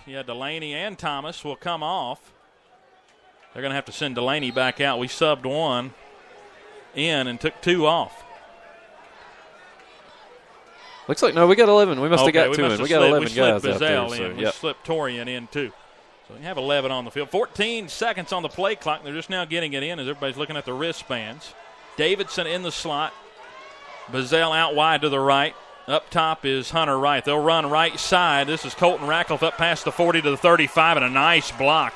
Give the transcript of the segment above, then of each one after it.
Yeah, Delaney and Thomas will come off. They're going to have to send Delaney back out. We subbed one in and took 2 off. Looks like, no, we got 11. We must have got 2 in. We got 11 guys out there. We slipped Torian in, too. So we have 11 on the field. 14 seconds on the play clock. They're just now getting it in as everybody's looking at the wristbands. Davidson in the slot. Bazell out wide to the right. Up top is Hunter Wright. They'll run right side. This is Colton Ratcliffe up past the 40 to the 35, and a nice block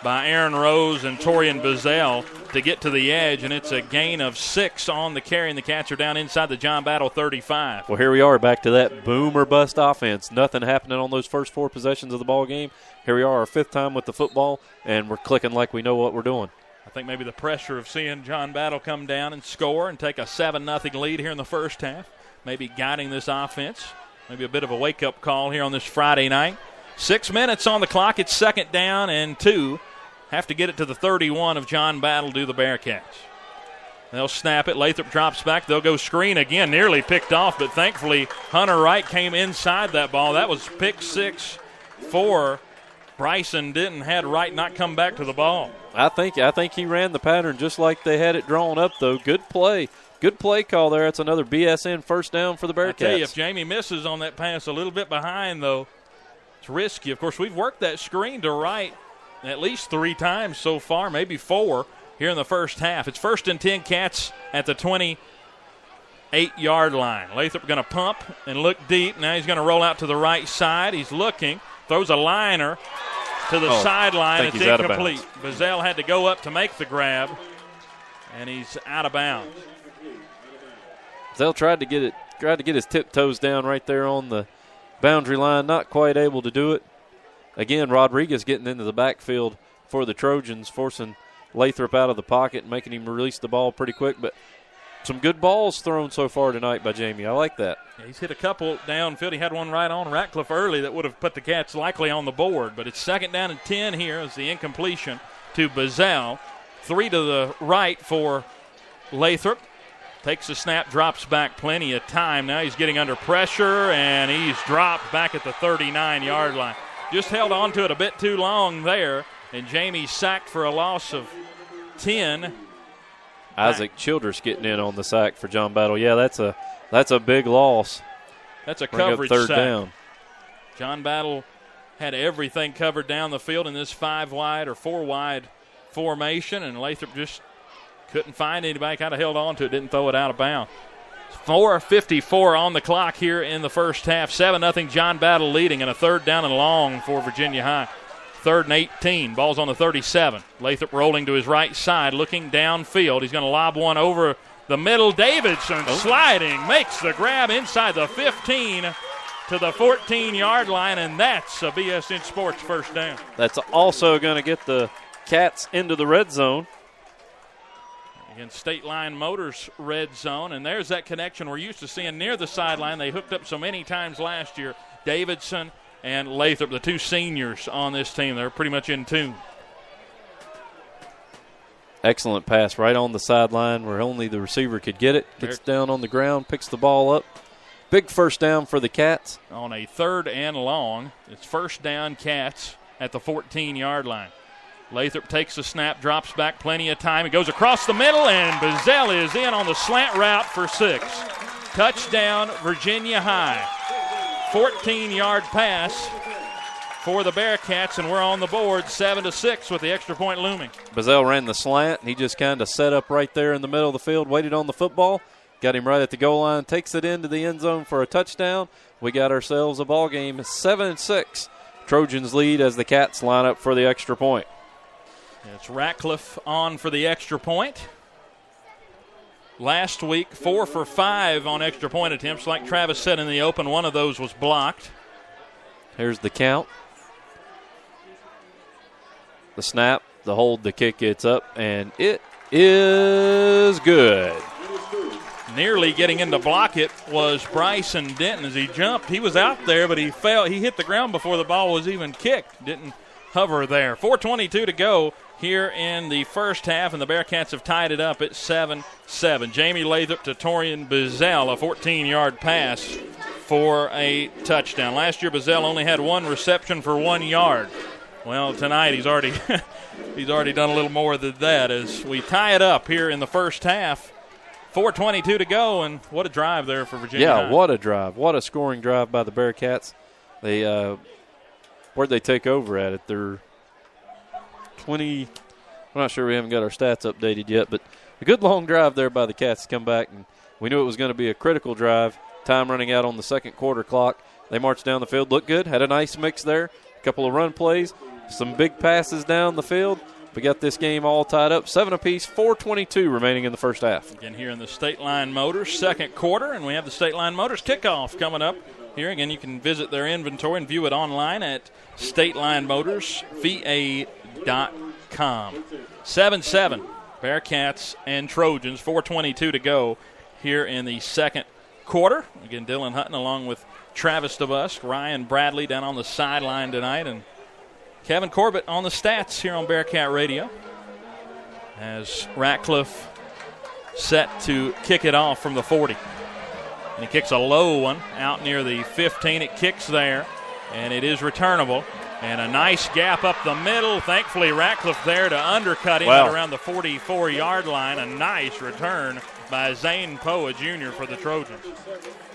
by Aaron Rose and Torian Bazell to get to the edge, and it's a gain of 6 on the carry, and the Cats are down inside the John Battle 35. Well, here we are back to that boom or bust offense. Nothing happening on those first 4 possessions of the ball game. Here we are, our 5th time with the football, and we're clicking like we know what we're doing. I think maybe the pressure of seeing John Battle come down and score and take a 7-0 lead here in the first half, maybe guiding this offense. Maybe a bit of a wake-up call here on this Friday night. 6 minutes on the clock. It's 2nd down and 2. Have to get it to the 31 of John Battle, do the Bearcats. They'll snap it. Lathrop drops back. They'll go screen again. Nearly picked off, but thankfully Hunter Wright came inside that ball. That was pick 6 for Bryson Denton. Had Wright not come back to the ball. I think he ran the pattern just like they had it drawn up, though. Good play. Good play call there. That's another BSN first down for the Bearcats. I tell you, if Jamie misses on that pass a little bit behind, though, it's risky. Of course, we've worked that screen to Wright at least 3 times so far, maybe 4 here in the first half. It's 1st and 10, Cats at the 28-yard line. Lathrop going to pump and look deep. Now he's going to roll out to the right side. He's looking, throws a liner to the sideline. It's incomplete. Bazell had to go up to make the grab, and he's out of bounds. Bazell tried to get his tiptoes down right there on the boundary line. Not quite able to do it. Again, Rodriguez getting into the backfield for the Trojans, forcing Lathrop out of the pocket and making him release the ball pretty quick. But some good balls thrown so far tonight by Jamie. I like that. Yeah, he's hit a couple downfield. He had one right on Ratcliffe early that would have put the Cats likely on the board. But it's 2nd down and 10 here as the incompletion to Bazell. 3 to the right for Lathrop. Takes the snap, drops back, plenty of time. Now he's getting under pressure, and he's dropped back at the 39-yard line. Just held on to it a bit too long there, and Jamie sacked for a loss of 10. Isaac Childress getting in on the sack for John Battle. Yeah, that's a big loss. That's a coverage sack. 3rd down. John Battle had everything covered down the field in this 5-wide or 4-wide formation, and Lathrop just couldn't find anybody, kind of held on to it, didn't throw it out of bounds. 4:54 on the clock here in the first half. 7-0 John Battle leading, and a 3rd down and long for Virginia High. 3rd and 18. Ball's on the 37. Lathrop rolling to his right side, looking downfield. He's going to lob one over the middle. Davidson sliding, makes the grab inside the 15 to the 14-yard line, and that's a BSN Sports first down. That's also going to get the Cats into the red zone. In State Line Motors red zone, and there's that connection we're used to seeing near the sideline. They hooked up so many times last year. Davidson and Lathrop, the 2 seniors on this team, they're pretty much in tune. Excellent pass right on the sideline where only the receiver could get it. Gets down on the ground, picks the ball up. Big first down for the Cats. On a 3rd and long, it's first down Cats at the 14-yard line. Lathrop takes the snap, drops back, plenty of time. It goes across the middle, and Bazell is in on the slant route for 6. Touchdown, Virginia High. 14-yard pass for the Bearcats, and we're on the board 7-6 with the extra point looming. Bazell ran the slant, and he just kind of set up right there in the middle of the field, waited on the football, got him right at the goal line, takes it into the end zone for a touchdown. We got ourselves a ball game, 7-6. Trojans lead as the Cats line up for the extra point. It's Ratcliffe on for the extra point. Last week, 4 for 5 on extra point attempts. Like Travis said in the open, one of those was blocked. Here's the count. The snap, the hold, the kick, it's up, and it is good. Nearly getting in to block it was Bryson Denton. As he jumped, he was out there, but he fell. He hit the ground before the ball was even kicked. Didn't hover there. 4:22 to go here in the first half, and the Bearcats have tied it up at 7-7. Jamie Lathrop to Torian Bazell, a 14-yard pass for a touchdown. Last year, Bazell only had one reception for 1 yard. Well, tonight he's already done a little more than that as we tie it up here in the first half. 4:22 to go, and what a drive there for Virginia High. Yeah, what a drive. What a scoring drive by the Bearcats. They where'd they take over at it? They're 20 – I'm not sure, we haven't got our stats updated yet, but a good long drive there by the Cats to come back, and we knew it was going to be a critical drive. Time running out on the second quarter clock. They marched down the field, looked good, had a nice mix there, a couple of run plays, some big passes down the field. We got this game all tied up, 7 apiece, 4:22 remaining in the first half. Again, here in the State Line Motors second quarter, and we have the State Line Motors kickoff coming up here. Again, you can visit their inventory and view it online at StatelineMotorsVA.com. 7-7, Bearcats and Trojans, 4:22 to go here in the second quarter. Again, Dylan Hutton along with Travis DeBusk, Ryan Bradley down on the sideline tonight, and Kevin Corbett on the stats here on Bearcat Radio as Ratcliffe set to kick it off from the 40. And he kicks a low one out near the 15. It kicks there, and it is returnable. And a nice gap up the middle. Thankfully, Ratcliffe there to undercut him at around the 44-yard line. A nice return by Zane Poa Jr. for the Trojans.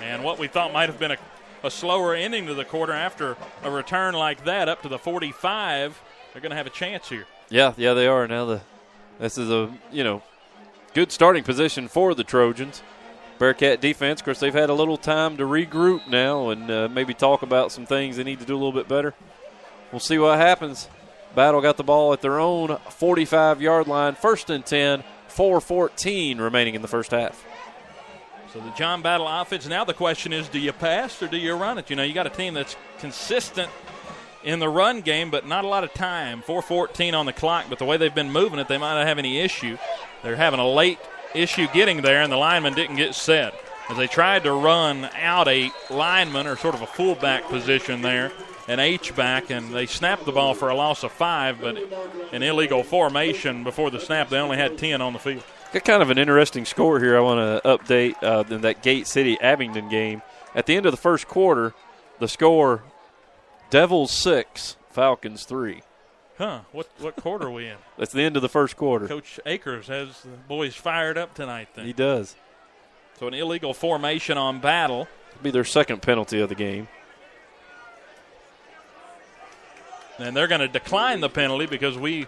And what we thought might have been a slower ending to the quarter after a return like that up to the 45, they're going to have a chance here. Yeah, they are. Now this is a, good starting position for the Trojans. Bearcat defense, of course, they've had a little time to regroup now and maybe talk about some things they need to do a little bit better. We'll see what happens. Battle got the ball at their own 45-yard line, 1st and 10, 4:14 remaining in the first half. So the John Battle offense, now the question is, do you pass or do you run it? You got a team that's consistent in the run game, but not a lot of time. 4:14 on the clock, but the way they've been moving it, they might not have any issue. They're having a late issue getting there, and the lineman didn't get set. As they tried to run out a lineman or sort of a fullback position there, an H-back, and they snapped the ball for a loss of 5, but an illegal formation before the snap. They only had 10 on the field. Got kind of an interesting score here I want to update in that Gate City-Abingdon game. At the end of the first quarter, the score, Devils 6, Falcons 3. Huh, what quarter are we in? That's the end of the first quarter. Coach Akers has the boys fired up tonight then. He does. So an illegal formation on Battle. It'll be their second penalty of the game. And they're going to decline the penalty because we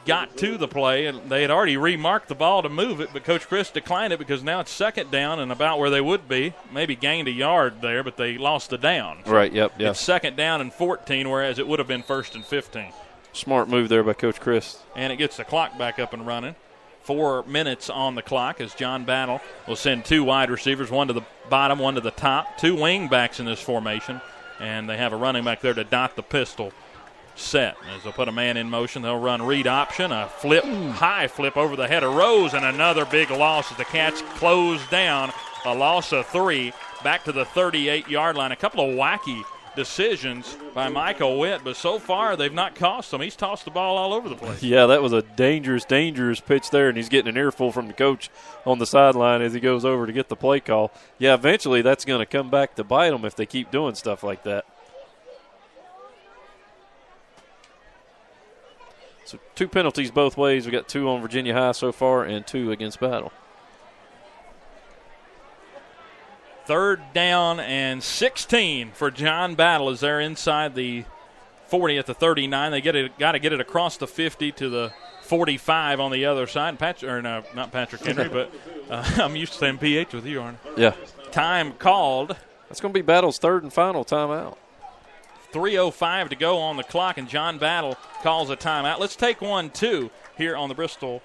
got to the play, and they had already remarked the ball to move it, but Coach Chris declined it because now it's second down and about where they would be. Maybe gained a yard there, but they lost the down. Right, yep. It's second down and 14, whereas it would have been 1st and 15. Smart move there by Coach Chris. And it gets the clock back up and running. 4 minutes on the clock as John Battle will send 2 wide receivers, one to the bottom, one to the top, 2 wing backs in this formation, and they have a running back there to dot the pistol set. As they'll put a man in motion, they'll run read option, a flip, high flip over the head of Rose, and another big loss as the Cats close down. A loss of 3 back to the 38-yard line. A couple of wacky decisions by Michael Witt, but so far they've not cost him. He's tossed the ball all over the place. Yeah, that was a dangerous pitch there, and he's getting an earful from the coach on the sideline as he goes over to get the play call. Yeah, eventually that's going to come back to bite them if they keep doing stuff like that. So 2 penalties both ways. We got 2 on Virginia High so far and 2 against Battle. 3rd down and 16 for John Battle as they're inside the 40 at the 39. They got to get it across the 50 to the 45 on the other side. Not Patrick Henry, but I'm used to saying PH with you, aren't I? Yeah. Time called. That's going to be Battle's 3rd and final timeout. 3:05 to go on the clock, and John Battle calls a timeout. Let's take 1, too, here on the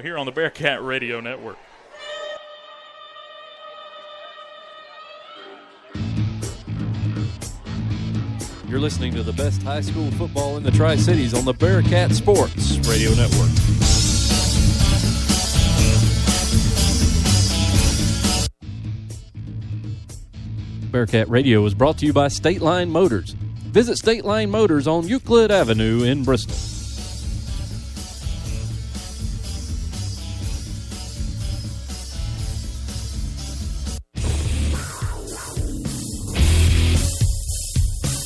here on the Bearcat Radio Network. You're listening to the best high school football in the Tri-Cities on the Bearcat Sports Radio Network. Bearcat Radio is brought to you by State Line Motors. Visit State Line Motors on Euclid Avenue in Bristol.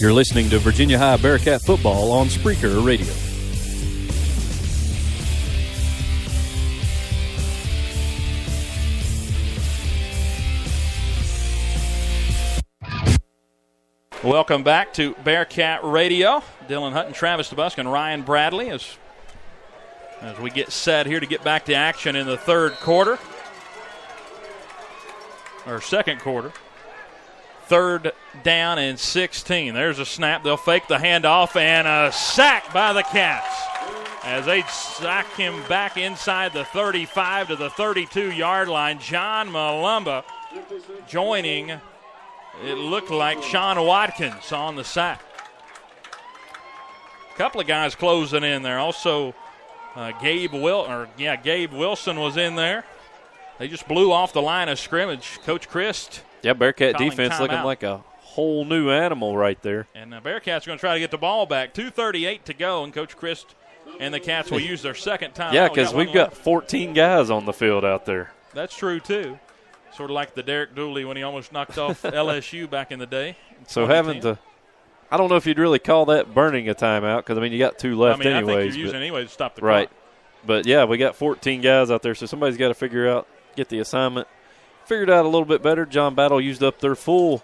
You're listening to Virginia High Bearcat football on Spreaker Radio. Welcome back to Bearcat Radio. Dylan Hutton, Travis DeBusk, and Ryan Bradley as we get set here to get back to action in the third quarter. Or second quarter. Third down and 16. There's a snap. They'll fake the handoff, and a sack by the Cats as they sack him back inside the 35 to the 32-yard line. John Malumba joining, it looked like, Sean Watkins on the sack. A couple of guys closing in there. Also, Gabe Wilson was in there. They just blew off the line of scrimmage. Coach Christ. Yeah, Bearcat defense looking like a whole new animal right there. And the Bearcats are going to try to get the ball back. 2:38 to go, and Coach Christ and the Cats will use their second timeout. Yeah, because we've got 14 guys on the field out there. That's true, too. Sort of like the Derek Dooley when he almost knocked off LSU back in the day. So having to – I don't know if you'd really call that burning a timeout because, you got two left anyways. I think you're using anyway to stop the clock. Right. But, yeah, we got 14 guys out there, so somebody's got to figure out, get the assignment figured out a little bit better. John Battle used up their full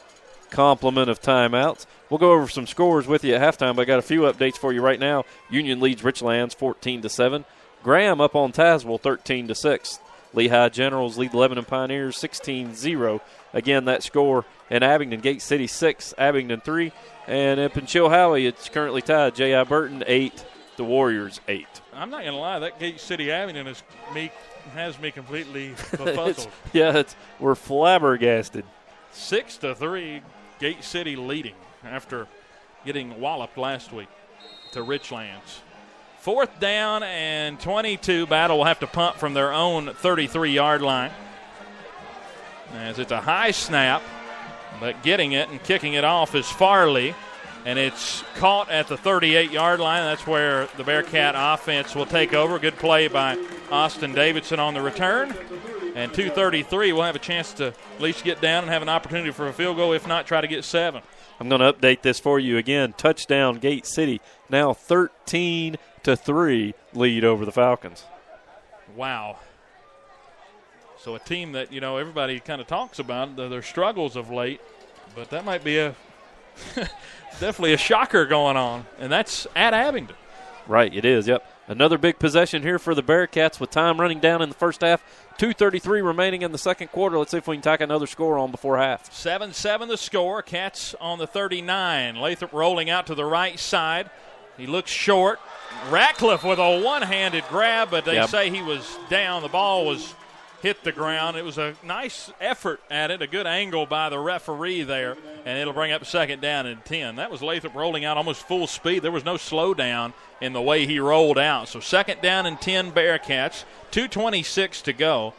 complement of timeouts. We'll go over some scores with you at halftime, but I got a few updates for you right now. Union leads Richlands 14-7. Graham up on Tazewell 13-6. Lehigh Generals lead Lebanon Pioneers 16-0. Again, that score in Abingdon. Gate City 6, Abingdon 3. And up in Chilhowie, it's currently tied. J.I. Burton 8, the Warriors 8. I'm not going to lie, that Gate City Abingdon has me completely befuddled. We're flabbergasted. 6-3, Gate City leading after getting walloped last week to Richlands. Fourth down and 22. Battle will have to punt from their own 33-yard line. As it's a high snap, but getting it and kicking it off is Farley. And it's caught at the 38-yard line. That's where the Bearcat offense will take over. Good play by Austin Davidson on the return. And 2:33, we'll have a chance to at least get down and have an opportunity for a field goal. If not, try to get 7. I'm going to update this for you again. Touchdown, Gate City. Now 13-3 lead over the Falcons. Wow. So a team that, everybody kind of talks about, their struggles of late. But that might be definitely a shocker going on, and that's at Abingdon. Right, it is, yep. Another big possession here for the Bearcats with time running down in the first half. 2:33 remaining in the second quarter. Let's see if we can tack another score on before half. 7-7 the score. Cats on the 39. Lathrop rolling out to the right side. He looks short. Ratcliffe with a one-handed grab, but they say he was down. The ball was hit the ground. It was a nice effort at it, a good angle by the referee there, and it'll bring up second down and 10. That was Lathrop rolling out almost full speed. There was no slowdown in the way he rolled out. So second down and 10 Bearcats, 2:26 to go.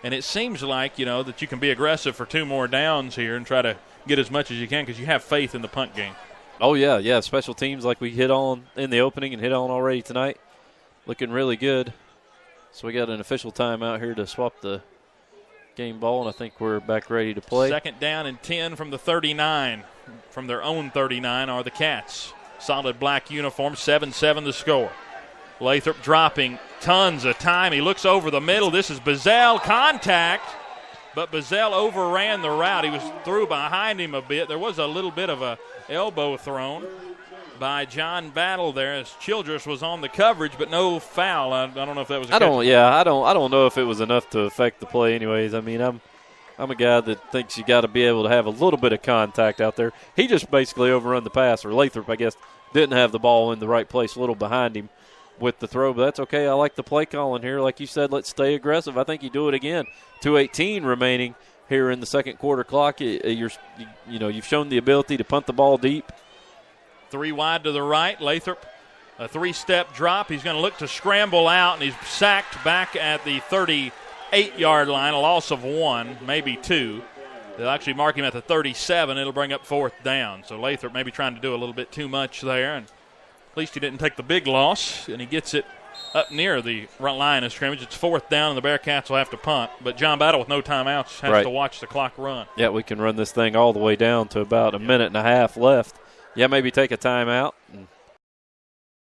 And it seems like, that you can be aggressive for 2 more downs here and try to get as much as you can because you have faith in the punt game. Oh, yeah. Special teams like we hit on in the opening and hit on already tonight. Looking really good. So we got an official timeout here to swap the game ball, and I think we're back ready to play. Second down and 10 from the 39. From their own 39 are the Cats. Solid black uniform, 7-7 the score. Lathrop dropping tons of time. He looks over the middle. This is Bazell. Contact, but Bazell overran the route. He was through behind him a bit. There was a little bit of a elbow thrown by John Battle there as Childress was on the coverage, but no foul. I don't know if that was a catch. I don't know if it was enough to affect the play anyways. I'm a guy that thinks you got to be able to have a little bit of contact out there. He just basically overrun the pass, or Lathrop, I guess, didn't have the ball in the right place, a little behind him with the throw, but that's okay. I like the play calling here. Like you said, let's stay aggressive. I think you do it again. 2:18 remaining here in the second quarter clock. You've shown the ability to punt the ball deep. 3 wide to the right. Lathrop, a 3-step drop. He's going to look to scramble out, and he's sacked back at the 38-yard line, a loss of 1, maybe 2. They'll actually mark him at the 37. It'll bring up fourth down. So Lathrop maybe trying to do a little bit too much there, and at least he didn't take the big loss, and he gets it up near the front line of scrimmage. It's fourth down, and the Bearcats will have to punt. But John Battle, with no timeouts, has to watch the clock run. Yeah, we can run this thing all the way down to about a minute and a half left yeah, maybe take a timeout and